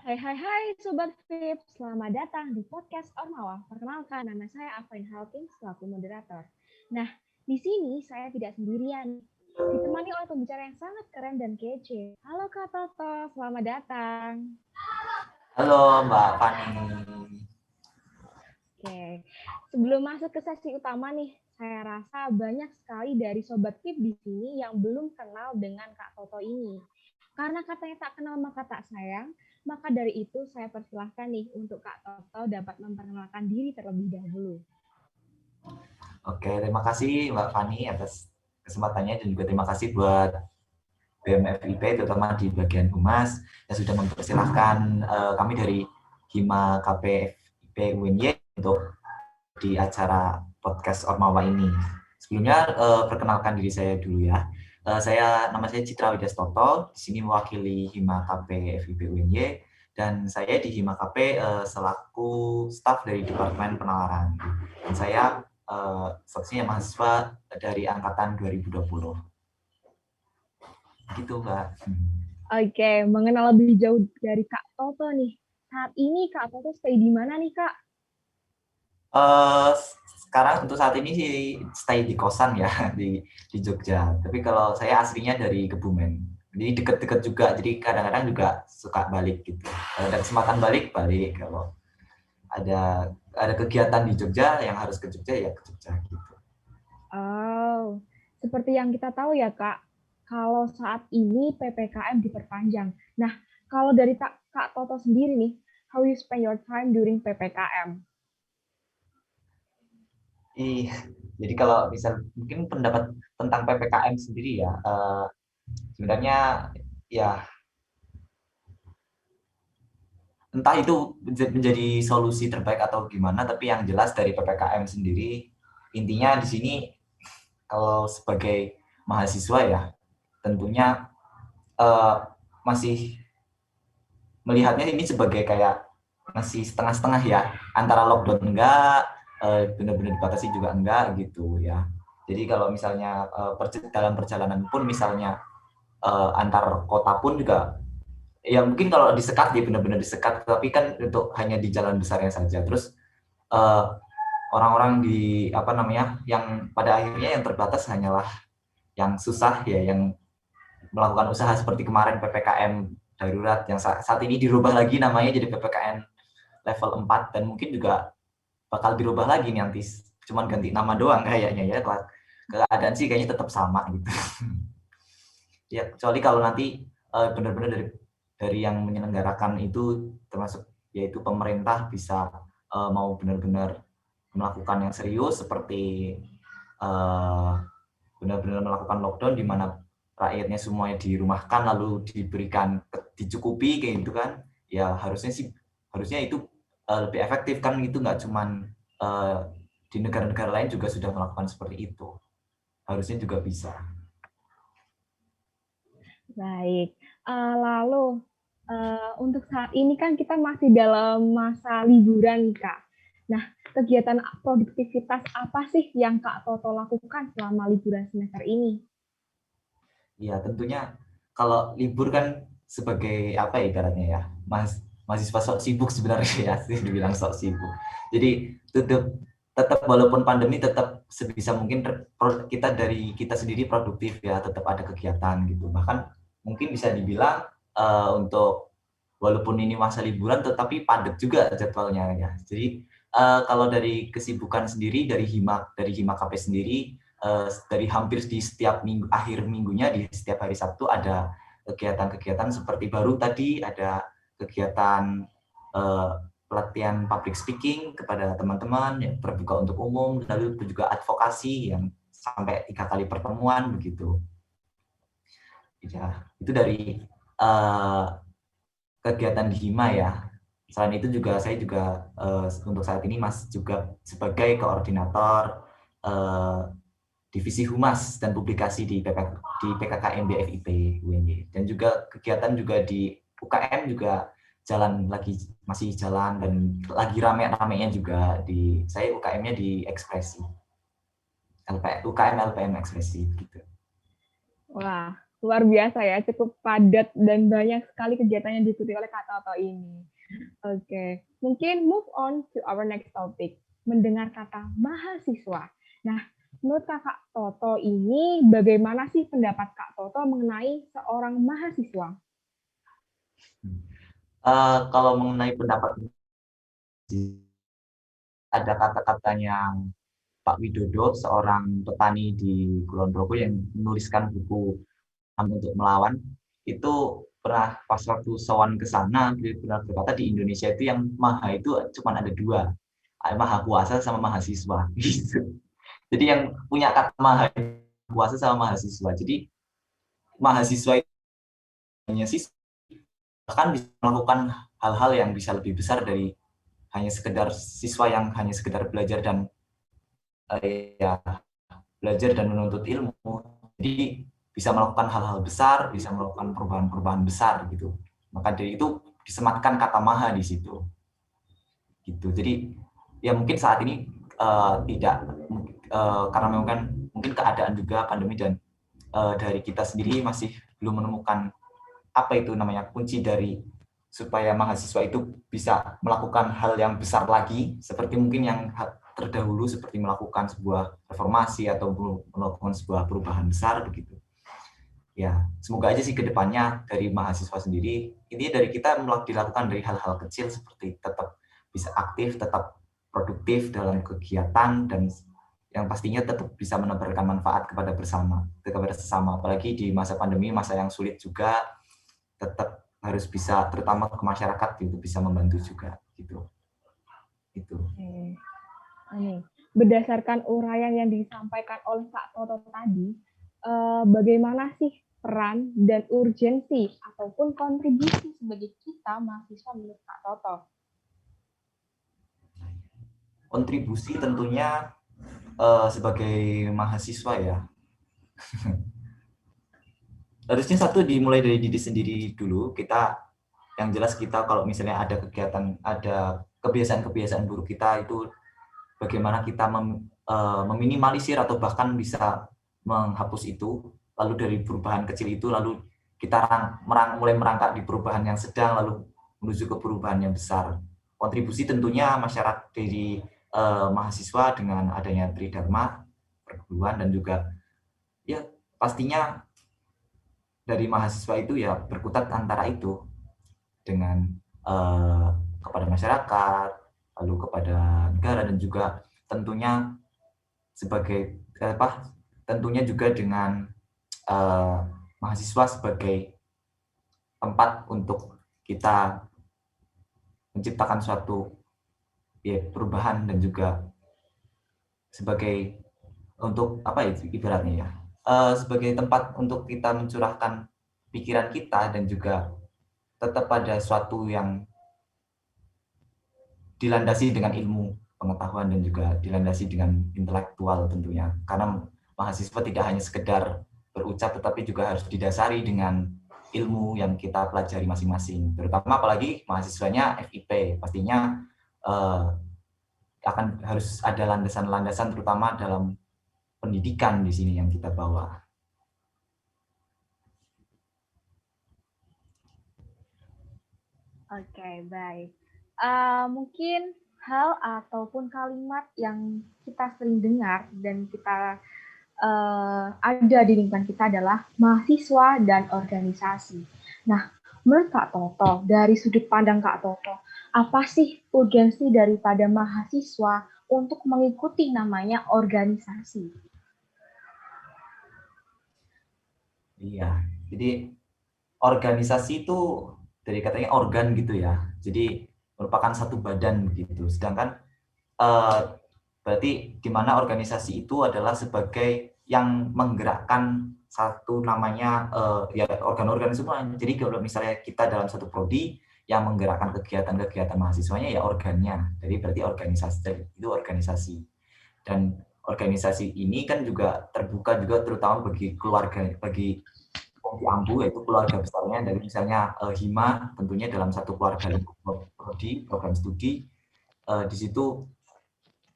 Hai Sobat VIP, selamat datang di podcast Ormawa. Perkenalkan, nama saya Afrin Halkin selaku moderator. Nah, di sini saya tidak sendirian, ditemani oleh pembicara yang sangat keren dan kece. Halo Kak Toto, selamat datang. Halo Mbak Fani. Oke, sebelum masuk ke sesi utama nih, saya rasa banyak sekali dari Sobat VIP di sini yang belum kenal dengan Kak Toto ini. Karena katanya tak kenal maka tak sayang, maka dari itu saya persilahkan nih untuk Kak Toto dapat memperkenalkan diri terlebih dahulu. Oke, terima kasih Mbak Fani atas kesempatannya dan juga terima kasih buat BMFIP terutama di bagian humas yang sudah mempersilahkan kami dari Hima KPFIP UNY untuk di acara podcast Ormawa ini. Sebelumnya perkenalkan diri saya dulu ya. Nama saya Citra Widastoto, di sini mewakili Hima KPFIP UNY dan saya di Hima KP selaku staf dari Departemen Penalaran. Dan saya statusnya mahasiswa dari angkatan 2020. Gitu, Mbak. Oke, mengenal lebih jauh dari Kak Toto nih. Saat ini Kak Toto stay di mana nih Kak? Sekarang untuk saat ini sih stay di kosan ya di Jogja. Tapi kalau saya aslinya dari Kebumen, jadi deket-deket juga. Jadi kadang-kadang juga suka balik gitu. Kalau ada kesempatan balik. Kalau ada kegiatan di Jogja yang harus ke Jogja ya ke Jogja gitu. Oh, seperti yang kita tahu ya Kak, kalau saat ini PPKM diperpanjang. Nah, kalau dari Kak Toto sendiri nih, how you spend your time during PPKM? Jadi kalau misal mungkin pendapat tentang PPKM sendiri ya, sebenarnya ya entah itu menjadi solusi terbaik atau gimana, tapi yang jelas dari PPKM sendiri intinya di sini kalau sebagai mahasiswa ya tentunya masih melihatnya ini sebagai kayak masih setengah-setengah ya, antara lockdown enggak, benar-benar dibatasi juga enggak gitu ya. Jadi kalau misalnya dalam perjalanan pun misalnya antar kota pun juga ya mungkin kalau disekat dia benar-benar disekat, tapi kan untuk hanya di jalan besarnya saja. Terus orang-orang di apa namanya yang pada akhirnya yang terbatas hanyalah yang susah ya, yang melakukan usaha seperti kemarin PPKM darurat yang saat ini dirubah lagi namanya jadi PPKM level 4 dan mungkin juga bakal dirubah lagi nih nanti, cuman ganti nama doang kayaknya ya. Keadaan sih kayaknya tetap sama gitu. Ya kecuali kalau nanti benar-benar dari yang menyelenggarakan itu termasuk yaitu pemerintah bisa mau benar-benar melakukan yang serius seperti benar-benar melakukan lockdown di mana rakyatnya semuanya dirumahkan lalu dicukupi kayak gitu kan ya, harusnya itu lebih efektif kan gitu, nggak cuman di negara-negara lain juga sudah melakukan seperti itu, harusnya juga bisa. Baik, lalu untuk saat ini kan kita masih dalam masa liburan nih Kak. Nah, kegiatan produktivitas apa sih yang Kak Toto lakukan selama liburan semester ini? Ya tentunya kalau libur kan sebagai apa ya ibaratnya ya, mahasiswa sok sibuk sebenarnya ya, dibilang sok sibuk. Jadi tetap walaupun pandemi tetap sebisa mungkin kita sendiri produktif ya, tetap ada kegiatan gitu. Bahkan mungkin bisa dibilang untuk walaupun ini masa liburan tetapi padat juga jadwalnya ya. Jadi kalau dari kesibukan sendiri dari Hima KP sendiri, dari hampir di setiap akhir minggunya di setiap hari Sabtu ada kegiatan-kegiatan seperti baru tadi ada kegiatan pelatihan public speaking kepada teman-teman yang terbuka untuk umum, lalu juga advokasi yang sampai 3 kali pertemuan begitu. Ya, itu dari kegiatan di Hima ya. Selain itu juga saya juga untuk saat ini juga sebagai koordinator divisi humas dan publikasi di PKKM BFIP UNY, dan juga kegiatan juga di UKM juga masih jalan dan lagi rame-ramenya juga saya UKM-nya di Ekspresi UKM LPM Ekspresi gitu. Wah, Luar biasa ya, cukup padat dan banyak sekali kegiatan yang diikuti oleh Kak Toto ini. Oke, mungkin move on to our next topic, mendengar kata mahasiswa. Nah, menurut Kakak Toto ini, bagaimana sih pendapat Kak Toto mengenai seorang mahasiswa? Kalau mengenai pendapat, ada kata-katanya Pak Widodo, seorang petani di Kulon Progo yang menuliskan buku untuk melawan, itu pernah pas waktu sowan ke sana, beliau pernah berkata di Indonesia itu yang maha itu cuma ada dua, maha kuasa sama mahasiswa. Gitu. Jadi yang punya kata maha kuasa sama mahasiswa. Jadi mahasiswa itu hanya siswa, bahkan bisa melakukan hal-hal yang bisa lebih besar dari hanya sekedar siswa yang hanya sekedar belajar dan ya belajar dan menuntut ilmu. Jadi bisa melakukan hal-hal besar, bisa melakukan perubahan-perubahan besar gitu. Maka dari itu disematkan kata maha di situ. Gitu. Jadi ya mungkin saat ini tidak karena mungkin keadaan juga pandemi dan dari kita sendiri masih belum menemukan apa itu namanya kunci dari supaya mahasiswa itu bisa melakukan hal yang besar lagi seperti mungkin yang terdahulu seperti melakukan sebuah reformasi atau melakukan sebuah perubahan besar begitu. Ya, semoga aja sih ke depannya dari mahasiswa sendiri, ini dari kita dilakukan dari hal-hal kecil seperti tetap bisa aktif, tetap produktif dalam kegiatan, dan yang pastinya tetap bisa menebarkan manfaat kepada kepada sesama. Apalagi di masa pandemi, masa yang sulit juga, tetap harus bisa, terutama ke masyarakat, gitu, bisa membantu juga. Gitu. Berdasarkan uraian yang disampaikan oleh Kak Toto tadi, bagaimana sih peran dan urgensi ataupun kontribusi sebagai kita mahasiswa menurut Kak Toto? Kontribusi tentunya sebagai mahasiswa ya, harusnya satu dimulai dari diri sendiri dulu. Kita yang jelas kita kalau misalnya ada kegiatan, ada kebiasaan-kebiasaan buruk kita itu bagaimana kita meminimalisir atau bahkan bisa menghapus itu, lalu dari perubahan kecil itu lalu kita mulai merangkak di perubahan yang sedang lalu menuju ke perubahan yang besar. Kontribusi tentunya masyarakat dari mahasiswa dengan adanya Tridharma perguruan, dan juga ya pastinya dari mahasiswa itu ya berkutat antara itu dengan kepada masyarakat, lalu kepada negara, dan juga tentunya sebagai tentunya juga dengan mahasiswa sebagai tempat untuk kita menciptakan suatu ya, perubahan, dan juga sebagai untuk apa ya ibaratnya ya, sebagai tempat untuk kita mencurahkan pikiran kita, dan juga tetap pada suatu yang dilandasi dengan ilmu pengetahuan dan juga dilandasi dengan intelektual tentunya. Karena mahasiswa tidak hanya sekedar berucap, tetapi juga harus didasari dengan ilmu yang kita pelajari masing-masing. Terutama apalagi mahasiswanya FIP, pastinya akan harus ada landasan-landasan terutama dalam pendidikan di sini yang kita bawa. Oke, baik. Mungkin hal ataupun kalimat yang kita sering dengar dan kita ada di lingkungan kita adalah mahasiswa dan organisasi. Nah, menurut Kak Toto, dari sudut pandang Kak Toto, apa sih urgensi daripada mahasiswa untuk mengikuti namanya organisasi? Iya, jadi organisasi itu dari katanya organ gitu ya, jadi merupakan satu badan begitu. Sedangkan berarti di mana organisasi itu adalah sebagai yang menggerakkan satu namanya ya organ-organ semua. Jadi kalau misalnya kita dalam satu prodi yang menggerakkan kegiatan-kegiatan mahasiswanya ya organnya. Jadi berarti organisasi itu organisasi. Dan organisasi ini kan juga terbuka juga terutama bagi keluarga, bagi Ambu, yaitu keluarga besarnya dari misalnya Hima, tentunya dalam satu keluarga lingkup prodi program studi, di situ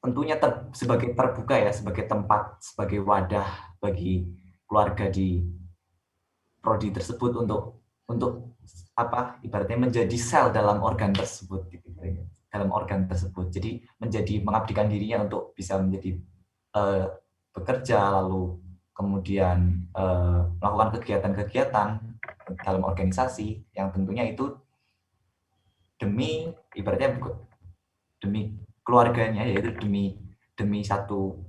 tentunya sebagai terbuka ya, sebagai tempat, sebagai wadah bagi keluarga di prodi tersebut untuk apa ibaratnya menjadi sel dalam organ tersebut gitu, dalam organ tersebut. Jadi menjadi mengabdikan dirinya untuk bisa menjadi bekerja, lalu kemudian melakukan kegiatan-kegiatan dalam organisasi yang tentunya itu demi ibaratnya demi keluarganya, yaitu demi satu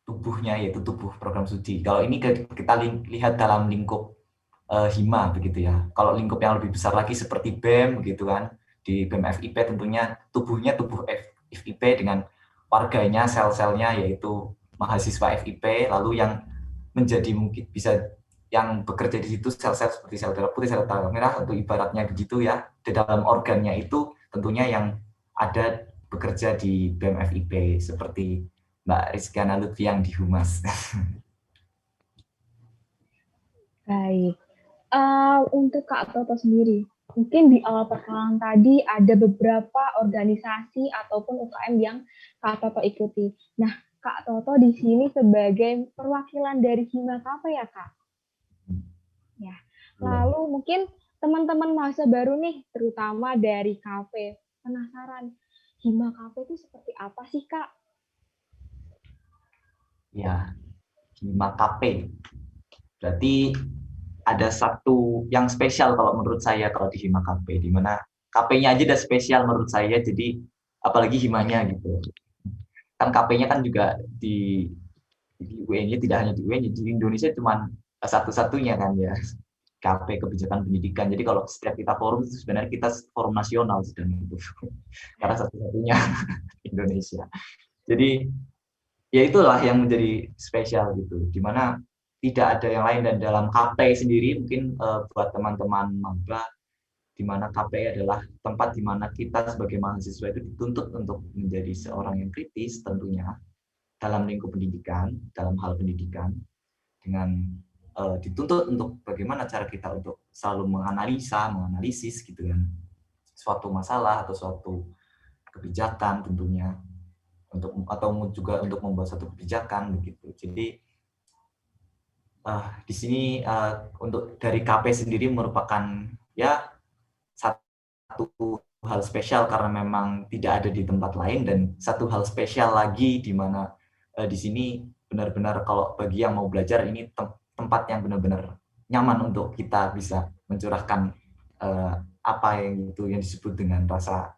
tubuhnya, yaitu tubuh program studi. Kalau ini kita lihat dalam lingkup hima begitu ya. Kalau lingkup yang lebih besar lagi seperti BEM begitu kan, di BEM FIP tentunya tubuhnya tubuh FIP dengan warganya, sel-selnya yaitu mahasiswa FIP, lalu yang menjadi mungkin bisa yang bekerja di situ sel-sel seperti sel darah putih, sel darah merah, untuk ibaratnya begitu ya. Di dalam organnya itu tentunya yang ada bekerja di BEM FIP seperti Mbak Rizkyana Lutfi yang di Humas. Baik. Untuk Kak Toto sendiri, mungkin di awal perkenalan tadi ada beberapa organisasi ataupun UKM yang Kak Toto ikuti. Nah, Kak Toto di sini sebagai perwakilan dari Hima apa ya, Kak? Ya. Lalu mungkin teman-teman mahasiswa baru nih, terutama dari KP, penasaran Hima itu seperti apa sih, Kak? Ya, Hima KP. Berarti ada satu yang spesial kalau menurut saya kalau di Hima KP, di mana KP-nya aja udah spesial menurut saya, jadi apalagi Himanya gitu. Kan KP-nya kan juga di UN-nya, tidak hanya di UN, di Indonesia cuma satu-satunya kan ya, KP kebijakan pendidikan. Jadi kalau setiap kita forum itu sebenarnya kita forum nasional sedang itu, karena satu-satunya Indonesia. Jadi ya itulah yang menjadi spesial gitu, dimana tidak ada yang lain. Dan dalam KP sendiri mungkin buat teman-teman maba, di mana KP adalah tempat di mana kita sebagai mahasiswa itu dituntut untuk menjadi seorang yang kritis tentunya dalam lingkup pendidikan, dalam hal pendidikan, dengan dituntut untuk bagaimana cara kita untuk selalu menganalisis gitu kan, suatu masalah atau suatu kebijakan tentunya, atau juga untuk membuat satu kebijakan begitu. Jadi di sini untuk dari KP sendiri merupakan ya satu hal spesial karena memang tidak ada di tempat lain, dan satu hal spesial lagi di mana di sini benar-benar kalau bagi yang mau belajar ini tempat yang benar-benar nyaman untuk kita bisa mencurahkan apa yang itu yang disebut dengan rasa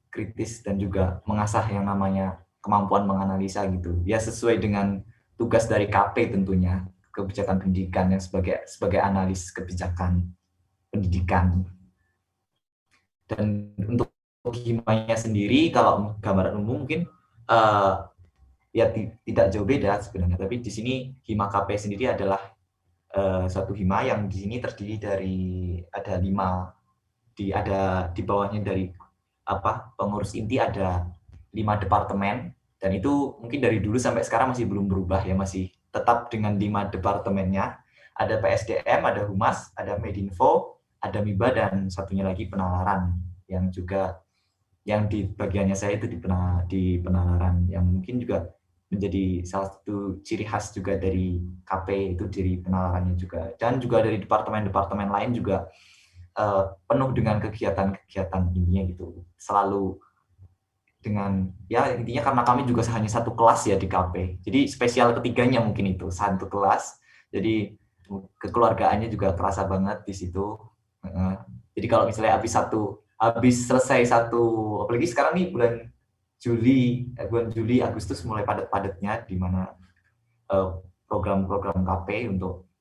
kritis dan juga mengasah yang namanya kemampuan menganalisa gitu. Ya sesuai dengan tugas dari KP tentunya, kebijakan pendidikan yang sebagai analis kebijakan pendidikan. Dan untuk himanya sendiri kalau gambaran umum mungkin ya tidak jauh beda sebenarnya, tapi di sini hima KP sendiri adalah suatu hima yang di sini terdiri dari ada 5, ada di bawahnya dari pengurus inti ada 5 departemen, dan itu mungkin dari dulu sampai sekarang masih belum berubah ya, masih tetap dengan 5 departemennya. Ada PSDM, ada Humas, ada Medinfo, ada MIBA, dan satunya lagi penalaran, yang juga yang di bagiannya saya itu di penalaran, yang mungkin juga menjadi salah satu ciri khas juga dari KP itu, dari penalarannya juga. Dan juga dari departemen-departemen lain juga penuh dengan kegiatan-kegiatan intinya gitu, selalu dengan ya intinya karena kami juga hanya satu kelas ya di KP, jadi spesial ketiganya mungkin itu satu kelas, jadi kekeluargaannya juga terasa banget di situ. Jadi kalau misalnya habis selesai satu, apalagi sekarang nih bulan Juli Agustus mulai padat-padatnya di mana program-program KP untuk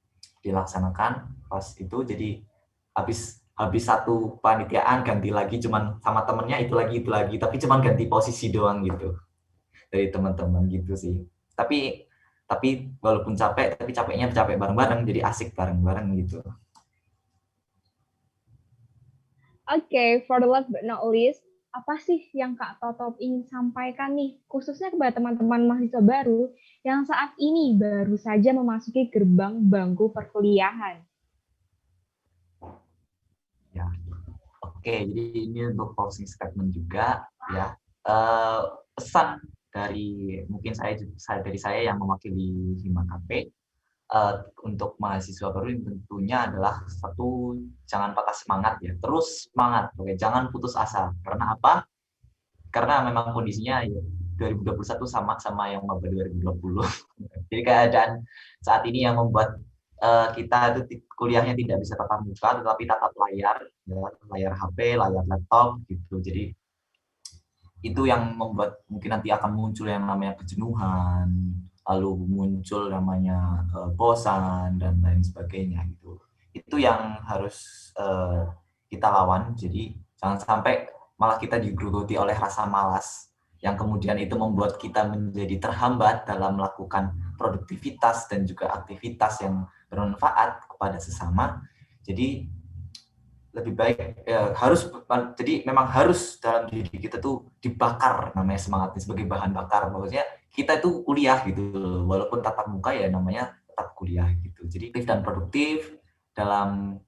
dilaksanakan pas itu. Jadi habis satu panitiaan ganti lagi cuman sama temennya itu lagi, tapi cuman ganti posisi doang gitu dari teman-teman gitu sih. Tapi walaupun capek, tapi capeknya capek bareng-bareng, jadi asik bareng-bareng gitu. Oke, for the last but not least, apa sih yang Kak Toto ingin sampaikan nih, khususnya kepada teman-teman mahasiswa baru yang saat ini baru saja memasuki gerbang bangku perkuliahan? Ya, oke, jadi ini untuk closing statement juga ya. Pesan dari mungkin dari saya yang mewakili Hima KP, untuk mahasiswa baru tentunya adalah satu, jangan patah semangat ya, terus semangat, oke, jangan putus asa. Karena apa? Karena memang kondisinya ya 2021 sama yang maba 2020. Jadi keadaan saat ini yang membuat kita itu kuliahnya tidak bisa tatap muka, tetapi tatap layar, ya, layar HP, layar laptop gitu. Jadi itu yang membuat mungkin nanti akan muncul yang namanya kejenuhan, lalu muncul namanya bosan dan lain sebagainya gitu. Itu yang harus kita lawan. Jadi jangan sampai malah kita digerogoti oleh rasa malas yang kemudian itu membuat kita menjadi terhambat dalam melakukan produktivitas dan juga aktivitas yang bermanfaat kepada sesama. Jadi lebih baik ya, jadi memang harus dalam diri kita tuh dibakar namanya semangatnya sebagai bahan bakar. Maksudnya kita itu kuliah gitu loh, walaupun tatap muka ya namanya tetap kuliah gitu. Jadi aktif dan produktif dalam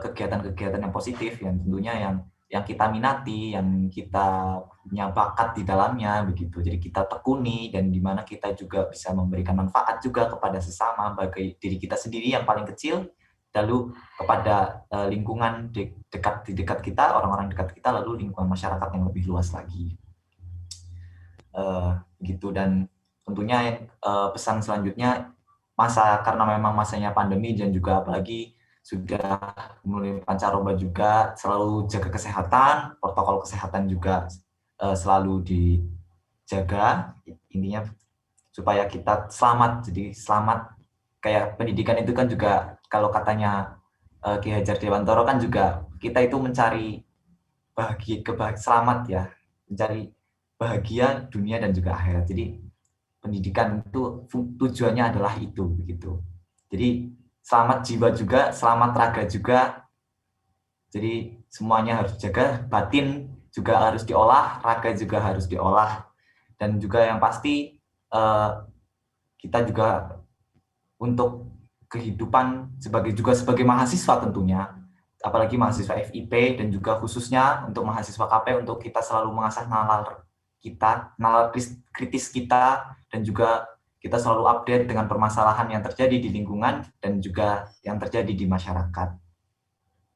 kegiatan-kegiatan yang positif yang tentunya yang kita minati, yang kita punya bakat di dalamnya begitu. Jadi kita tekuni dan di mana kita juga bisa memberikan manfaat juga kepada sesama, bagi diri kita sendiri yang paling kecil, lalu kepada lingkungan di dekat kita, orang-orang dekat kita, lalu lingkungan masyarakat yang lebih luas lagi. Gitu. Dan tentunya pesan selanjutnya, karena memang masanya pandemi dan juga apalagi sudah mulai pancaroba juga, selalu jaga kesehatan, protokol kesehatan juga selalu dijaga, intinya supaya kita selamat. Jadi selamat, kayak pendidikan itu kan juga kalau katanya Ki Hajar Dewantoro kan juga kita itu mencari selamat ya, mencari bahagia dunia dan juga akhirat. Jadi pendidikan itu tujuannya adalah itu begitu. Jadi selamat jiwa juga, selamat raga juga. Jadi semuanya harus dijaga, batin juga harus diolah, raga juga harus diolah, dan juga yang pasti kita juga untuk kehidupan sebagai mahasiswa tentunya, apalagi mahasiswa FIP dan juga khususnya untuk mahasiswa KP, untuk kita selalu mengasah nalar kritis kita, dan juga kita selalu update dengan permasalahan yang terjadi di lingkungan dan juga yang terjadi di masyarakat.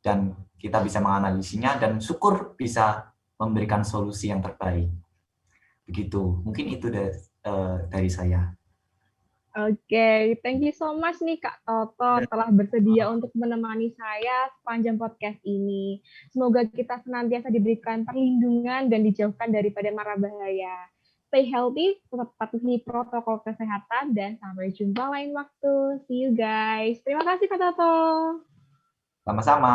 Dan kita bisa menganalisinya dan syukur bisa memberikan solusi yang terbaik. Begitu, mungkin itu dari saya. Oke, thank you so much nih Kak Toto telah bersedia untuk menemani saya sepanjang podcast ini. Semoga kita senantiasa diberikan perlindungan dan dijauhkan daripada mara bahaya. Stay healthy, tetap patuhi protokol kesehatan, dan sampai jumpa lain waktu. See you guys. Terima kasih Kak Toto. Sama-sama.